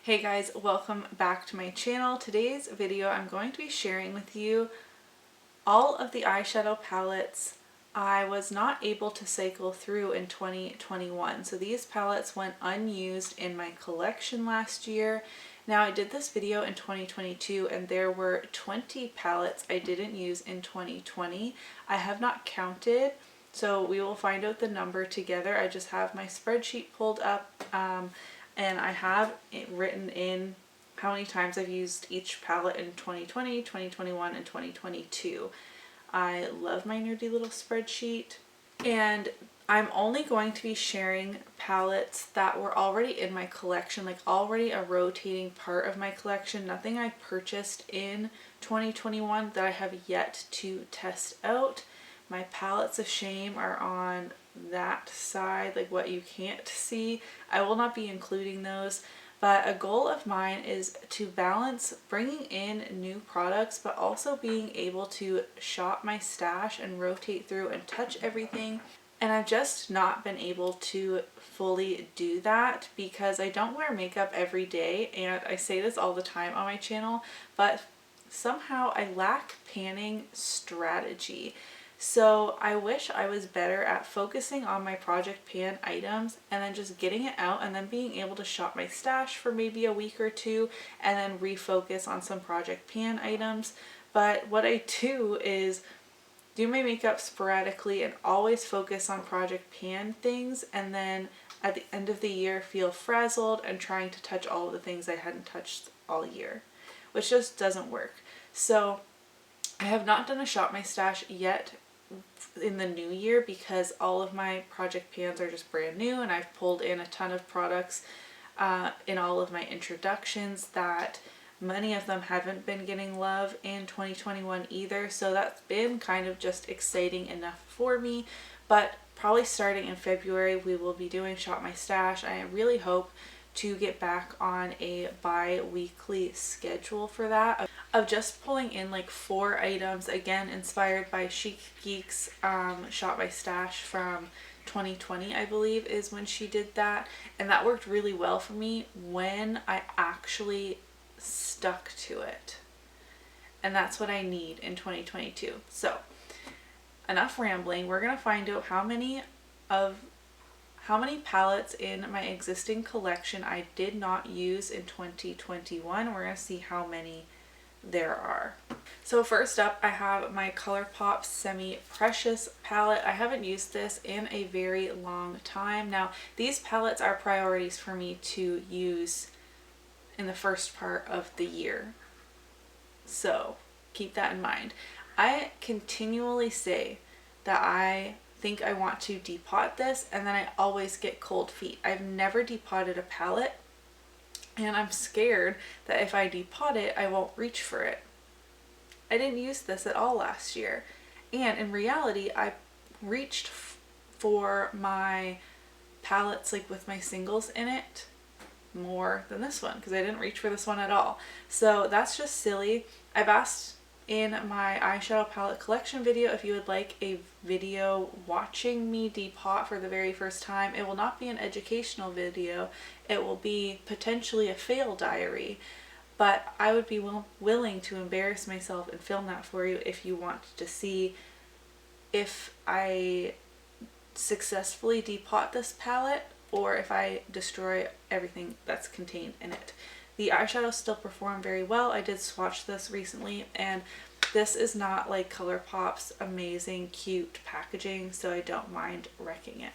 Hey guys, welcome back to my channel. Today's video I'm going to be sharing with you all of the eyeshadow palettes I was not able to cycle through in 2021. So these palettes went unused in my collection last year. Now I did this video in 2022 and there were 20 palettes I didn't use in 2020. I have not counted, so we will find out the number together. I just have my spreadsheet pulled up and I have it written in how many times I've used each palette in 2020, 2021, and 2022. I love my nerdy little spreadsheet, and I'm only going to be sharing palettes that were already in my collection, like already a rotating part of my collection, nothing I purchased in 2021 that I have yet to test out. My palettes of shame are on that side, like what you can't see. I will not be including those, but a goal of mine is to balance bringing in new products but also being able to shop my stash and rotate through and touch everything. And I've just not been able to fully do that because I don't wear makeup every day, and I say this all the time on my channel, but somehow I lack panning strategy. So I wish I was better at focusing on my project pan items and then just getting it out and then being able to shop my stash for maybe a week or two and then refocus on some project pan items. But what I do is do my makeup sporadically and always focus on project pan things, and then at the end of the year feel frazzled and trying to touch all of the things I hadn't touched all year, which just doesn't work. So I have not done a shop my stash yet in the new year because all of my project pans are just brand new, and I've pulled in a ton of products in all of my introductions that many of them haven't been getting love in 2021 either. So that's been kind of just exciting enough for me. But probably starting in February we will be doing shop my stash. I really hope to get back on a bi-weekly schedule for that, of just pulling in like 4 items, again inspired by Chic Geek's Shop My Stash from 2020, I believe is when she did that, and that worked really well for me when I actually stuck to it, and that's what I need in 2022. So enough rambling, we're gonna find out how many palettes in my existing collection I did not use in 2021. We're going to see how many there are. So first up, I have my ColourPop Semi Precious palette. I haven't used this in a very long time. Now, these palettes are priorities for me to use in the first part of the year, so keep that in mind. I continually say that I think I want to depot this, and then I always get cold feet. I've never depotted a palette, and I'm scared that if I depot it, I won't reach for it. I didn't use this at all last year, and in reality, I reached for my palettes like with my singles in it more than this one because I didn't reach for this one at all. So that's just silly. I've asked in my eyeshadow palette collection video if you would like a video watching me depot for the very first time. It will not be an educational video, it will be potentially a fail diary, but I would be willing to embarrass myself and film that for you if you want to see if I successfully depot this palette or if I destroy everything that's contained in it. The eyeshadows still perform very well. I did swatch this recently, and this is not like ColourPop's amazing cute packaging, so I don't mind wrecking it.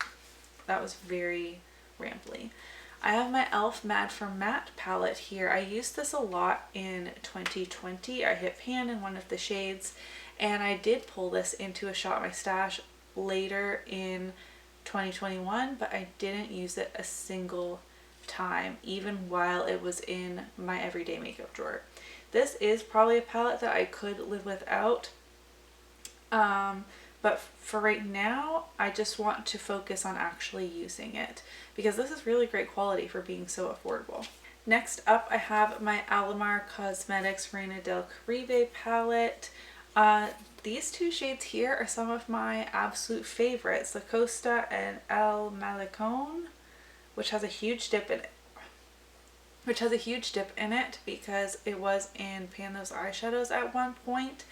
That was very rambly. I have my e.l.f. Mad for Matte palette here. I used this a lot in 2020. I hit pan in one of the shades, and I did pull this into a shop my stash later in 2021, but I didn't use it a single time, even while it was in my everyday makeup drawer. This is probably a palette that I could live without, but for right now I just want to focus on actually using it because this is really great quality for being so affordable. Next up, I have my Alamar Cosmetics Reina del Caribe palette. These 2 shades here are some of my absolute favorites, La Costa and El Malecon, which has a huge dip in it. which has a huge dip in it because it was in Pan Those Eyeshadows at one point.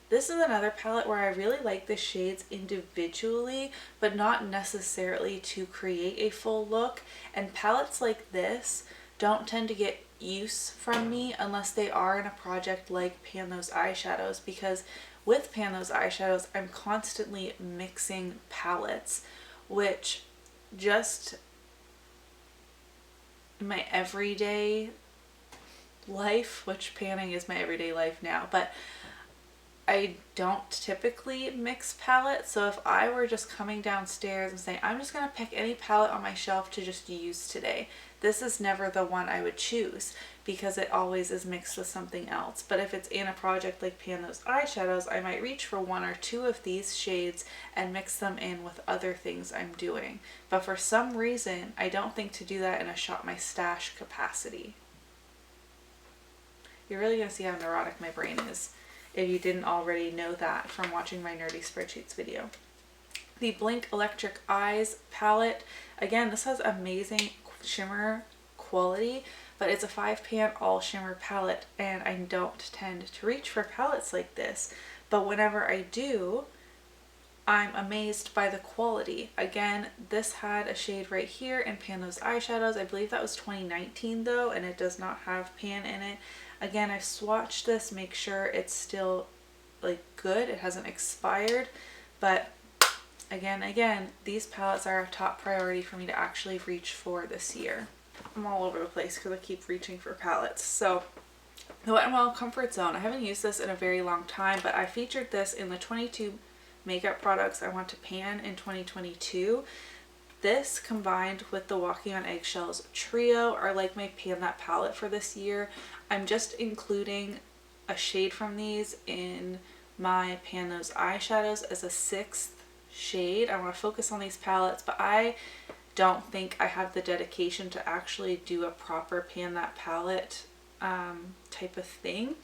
This is another palette where I really like the shades individually, but not necessarily to create a full look. And palettes like this don't tend to get use from me unless they are in a project like Pan Those Eyeshadows, because with Pan Those Eyeshadows, I'm constantly mixing palettes, which just in my everyday life, which panning is my everyday life now, but I don't typically mix palettes. So if I were just coming downstairs and saying, I'm just going to pick any palette on my shelf to just use today, this is never the one I would choose because it always is mixed with something else. But if it's in a project like Pan Those Eyeshadows, I might reach for one or two of these shades and mix them in with other things I'm doing. But for some reason, I don't think to do that in a shop my stash capacity. You're really going to see how neurotic my brain is if you didn't already know that from watching my Nerdy Spreadsheets video. The Blink Electric Eyes palette, again, this has amazing shimmer quality, but it's a 5-pan all shimmer palette, and I don't tend to reach for palettes like this, but whenever I do, I'm amazed by the quality. Again, this had a shade right here in Pan Those Eyeshadows. I believe that was 2019 though, and it does not have pan in it. Again, I've swatched this, make sure it's still like good, it hasn't expired, but again, these palettes are a top priority for me to actually reach for this year. I'm all over the place because I keep reaching for palettes. So the Wet n Wild Comfort Zone, I haven't used this in a very long time, but I featured this in the 22 makeup products I want to pan in 2022. This combined with the Walking on Eggshells trio are like my pan that palette for this year. I'm just including a shade from these in my Pan Those Eyeshadows as a 6th shade. I want to focus on these palettes, but I don't think I have the dedication to actually do a proper pan that palette type of thing.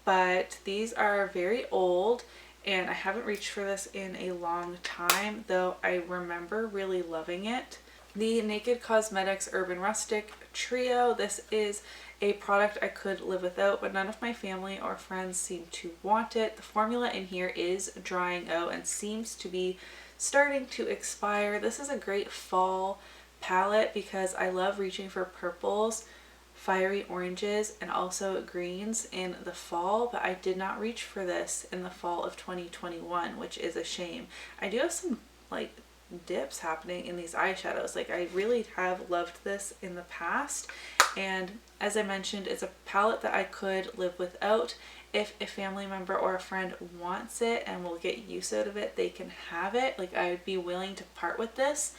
But these are very old, and I haven't reached for this in a long time, though I remember really loving it. The Naked Cosmetics Urban Rustic Trio. This is a product I could live without, but none of my family or friends seem to want it. The formula in here is drying out and seems to be starting to expire. This is a great fall palette because I love reaching for purples, fiery oranges, and also greens in the fall, but I did not reach for this in the fall of 2021, which is a shame. I do have some like dips happening in these eyeshadows. Like I really have loved this in the past, and as I mentioned, it's a palette that I could live without. If a family member or a friend wants it and will get use out of it, they can have it. Like I would be willing to part with this,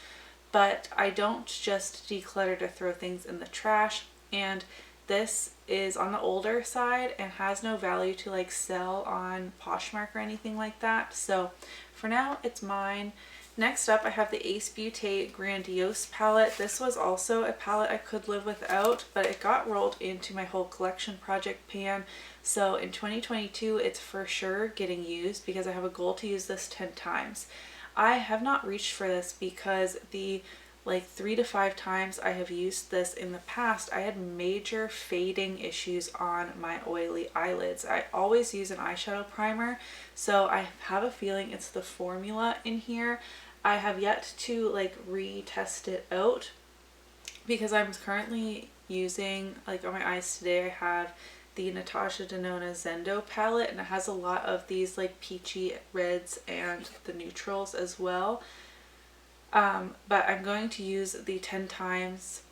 but I don't just declutter to throw things in the trash. And this is on the older side and has no value to like sell on Poshmark or anything like that. So for now, it's mine. Next up, I have the Ace Beauté Grandiose palette. This was also a palette I could live without, but it got rolled into my whole collection project pan. So in 2022, it's for sure getting used because I have a goal to use this 10 times. I have not reached for this because the like 3 to 5 times I have used this in the past, I had major fading issues on my oily eyelids. I always use an eyeshadow primer, so I have a feeling it's the formula in here. I have yet to like retest it out because I'm currently using, like on my eyes today, I have the Natasha Denona Zendo palette, and it has a lot of these like peachy reds and the neutrals as well. But I'm going to use the 10 times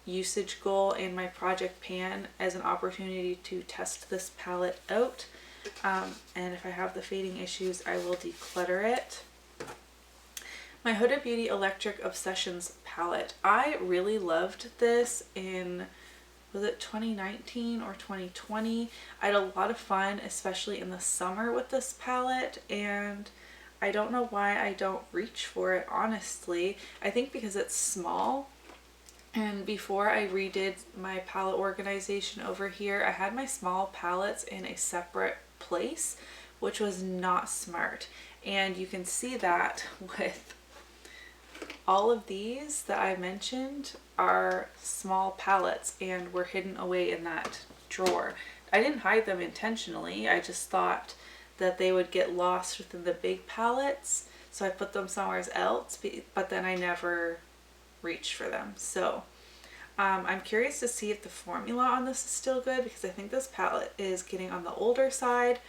usage goal in my project pan as an opportunity to test this palette out. And if I have the fading issues, I will declutter it. My Huda Beauty Electric Obsessions palette. I really loved this in, was it 2019 or 2020? I had a lot of fun, especially in the summer with this palette, and I don't know why I don't reach for it, honestly. I think because it's small, and before I redid my palette organization over here, I had my small palettes in a separate place, which was not smart. And you can see that with all of these that I mentioned are small palettes and were hidden away in that drawer. I didn't hide them intentionally. I just thought that they would get lost within the big palettes, so I put them somewhere else, but then I never reached for them. So I'm curious to see if the formula on this is still good, because I think this palette is getting on the older side,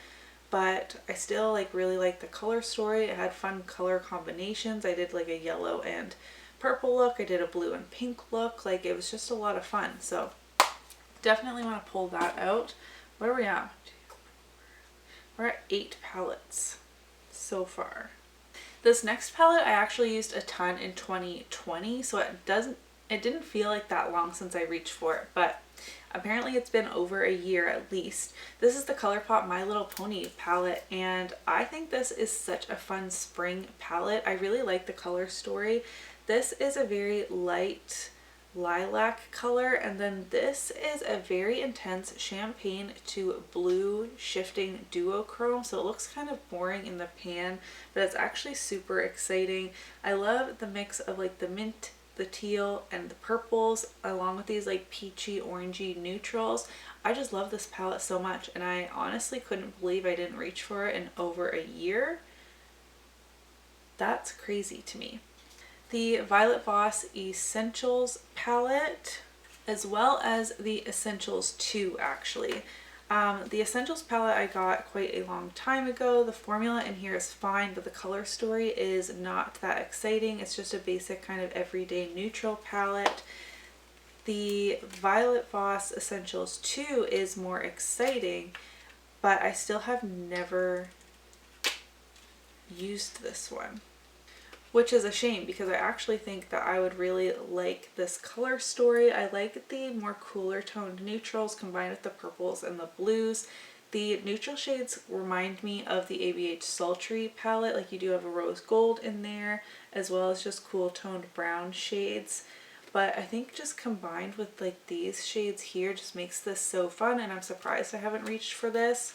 but I still really like the color story. It had fun color combinations. I did like a yellow and purple look. I did a blue and pink look. Like, it was just a lot of fun. So definitely want to pull that out. What are we at? We're at 8 palettes so far. This next palette I actually used a ton in 2020, so it didn't feel like that long since I reached for it, but apparently it's been over a year at least. This is the ColourPop My Little Pony palette, and I think this is such a fun spring palette. I really like the color story. This is a very light lilac color, and then this is a very intense champagne to blue shifting duochrome, so it looks kind of boring in the pan, but it's actually super exciting. I love the mix of like the mint, the teal, and the purples, along with these like peachy orangey neutrals. I just love this palette so much, and I honestly couldn't believe I didn't reach for it in over a year. That's crazy to me. The Violet Voss Essentials palette, as well as the Essentials 2 actually. The Essentials palette I got quite a long time ago. The formula in here is fine, but the color story is not that exciting. It's just a basic kind of everyday neutral palette. The Violet Voss Essentials 2 is more exciting, but I still have never used this one, which is a shame because I actually think that I would really like this color story. I like the more cooler toned neutrals combined with the purples and the blues. The neutral shades remind me of the ABH Sultry palette. Like, you do have a rose gold in there, as well as just cool toned brown shades. But I think just combined with like these shades here just makes this so fun, and I'm surprised I haven't reached for this.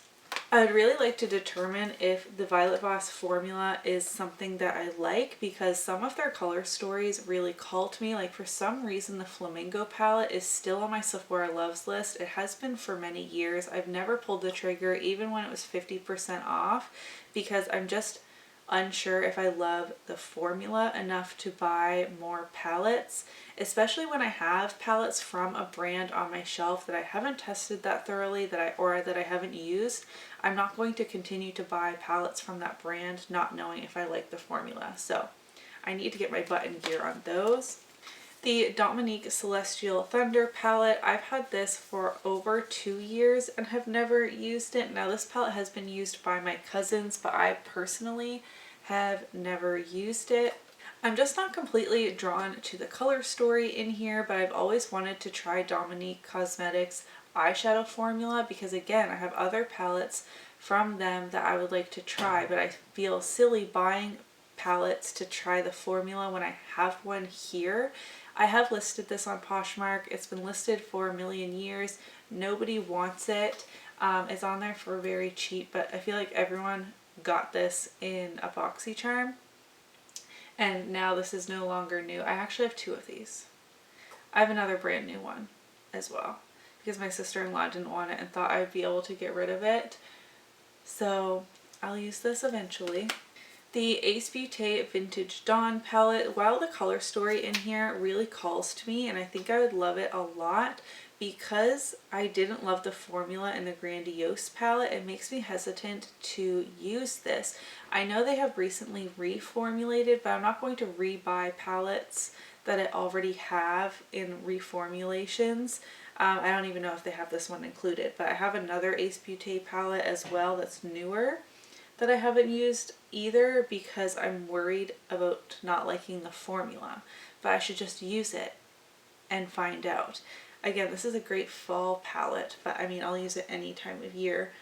I'd really like to determine if the Violet Voss formula is something that I like, because some of their color stories really call to me. Like, for some reason the Flamingo palette is still on my Sephora Loves list. It has been for many years. I've never pulled the trigger even when it was 50% off, because I'm just unsure if I love the formula enough to buy more palettes, especially when I have palettes from a brand on my shelf that I haven't tested that thoroughly, that I haven't used. I'm not going to continue to buy palettes from that brand not knowing if I like the formula. So I need to get my butt in gear on those. The Dominique Celestial Thunder palette, I've had this for over 2 years and have never used it. Now, this palette has been used by my cousins, but I personally have never used it. I'm just not completely drawn to the color story in here, but I've always wanted to try Dominique Cosmetics eyeshadow formula, because again, I have other palettes from them that I would like to try, but I feel silly buying palettes to try the formula when I have one here. I have listed this on Poshmark. It's been listed for a million years. Nobody wants it. It's on there for very cheap, but I feel like everyone got this in a BoxyCharm, and now this is no longer new. I actually have 2 of these. I have another brand new one as well, because my sister-in-law didn't want it and thought I'd be able to get rid of it. So I'll use this eventually. The Ace Beauté Vintage Dawn palette, while the color story in here really calls to me, and I think I would love it a lot, because I didn't love the formula in the Grandiose palette, it makes me hesitant to use this. I know they have recently reformulated, but I'm not going to rebuy palettes that I already have in reformulations. I don't even know if they have this one included, but I have another Ace Beauté palette as well that's newer that I haven't used either, because I'm worried about not liking the formula, but I should just use it and find out. Again, this is a great fall palette, but I mean, I'll use it any time of year.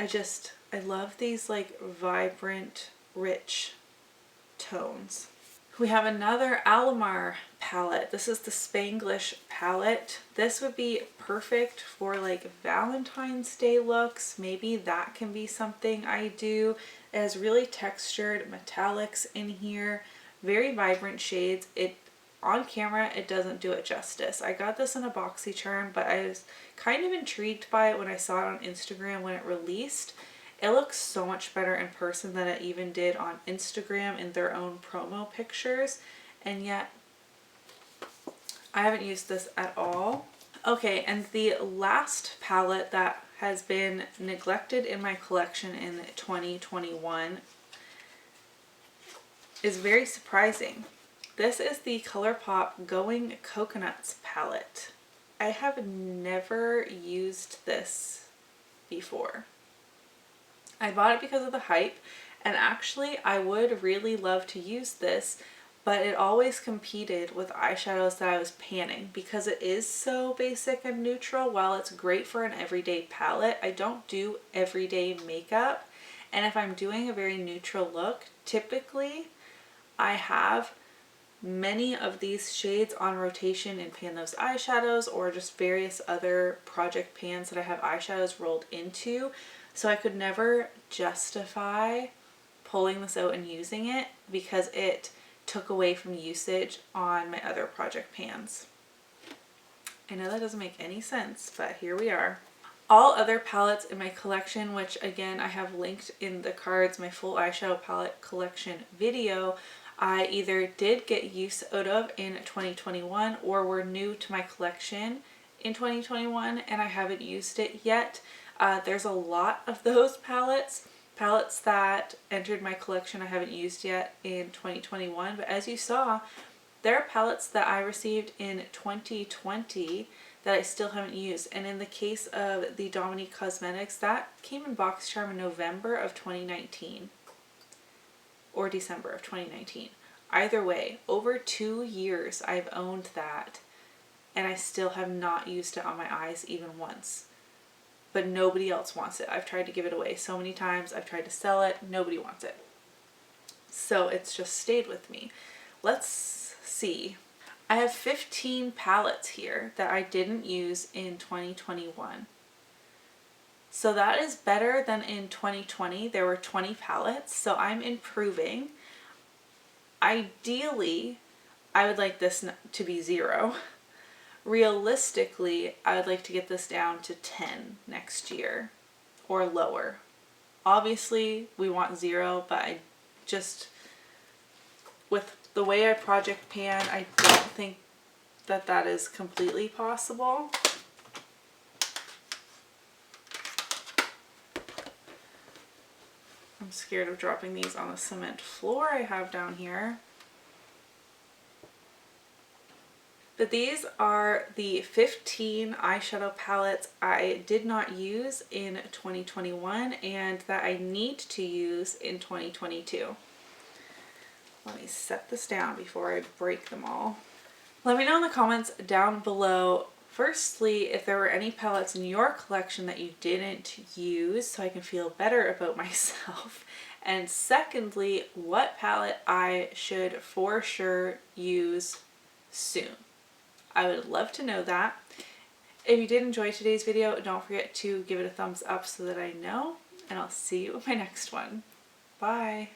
I love these like vibrant, rich tones. We have another Alamar palette. This is the Spanglish palette. This would be perfect for like Valentine's Day looks. Maybe that can be something I do. It has really textured metallics in here. very vibrant shades. On camera, it doesn't do it justice. I got this in a BoxyCharm, but I was kind of intrigued by it when I saw it on Instagram when it released. It looks so much better in person than it even did on Instagram in their own promo pictures, and yet I haven't used this at all. Okay, and the last palette that has been neglected in my collection in 2021 is very surprising. This is the ColourPop Going Coconuts palette. I have never used this before. I bought it because of the hype, and actually I would really love to use this, but it always competed with eyeshadows that I was panning because it is so basic and neutral. While it's great for an everyday palette, I don't do everyday makeup, and if I'm doing a very neutral look, typically I have many of these shades on rotation in Pan Those eyeshadows or just various other project pans that I have eyeshadows rolled into. So I could never justify pulling this out and using it because it took away from usage on my other project pans. I know that doesn't make any sense, but here we are. All other palettes in my collection, which again I have linked in the cards, my full eyeshadow palette collection video, I either did get use out of in 2021 or were new to my collection in 2021 and I haven't used it yet. There's a lot of those palettes that entered my collection I haven't used yet in 2021, but as you saw, there are palettes that I received in 2020 that I still haven't used, and in the case of the Dominique Cosmetics, that came in BoxyCharm in November of 2019 or December of 2019. Either way, over 2 years I've owned that and I still have not used it on my eyes even once. But nobody else wants it. I've tried to give it away so many times. I've tried to sell it. Nobody wants it. So it's just stayed with me. Let's see. I have 15 palettes here that I didn't use in 2021. So that is better than in 2020. There were 20 palettes, so I'm improving. Ideally, I would like this to be 0. Realistically, I would like to get this down to 10 next year or lower. Obviously, we want 0, but I just, with the way I project pan, I don't think that that is completely possible. I'm scared of dropping these on the cement floor I have down here. But these are the 15 eyeshadow palettes I did not use in 2021 and that I need to use in 2022. Let me set this down before I break them all. Let me know in the comments down below, firstly, if there were any palettes in your collection that you didn't use so I can feel better about myself. And secondly, what palette I should for sure use soon. I would love to know that. If you did enjoy today's video, don't forget to give it a thumbs up so that I know, and I'll see you in my next one. Bye!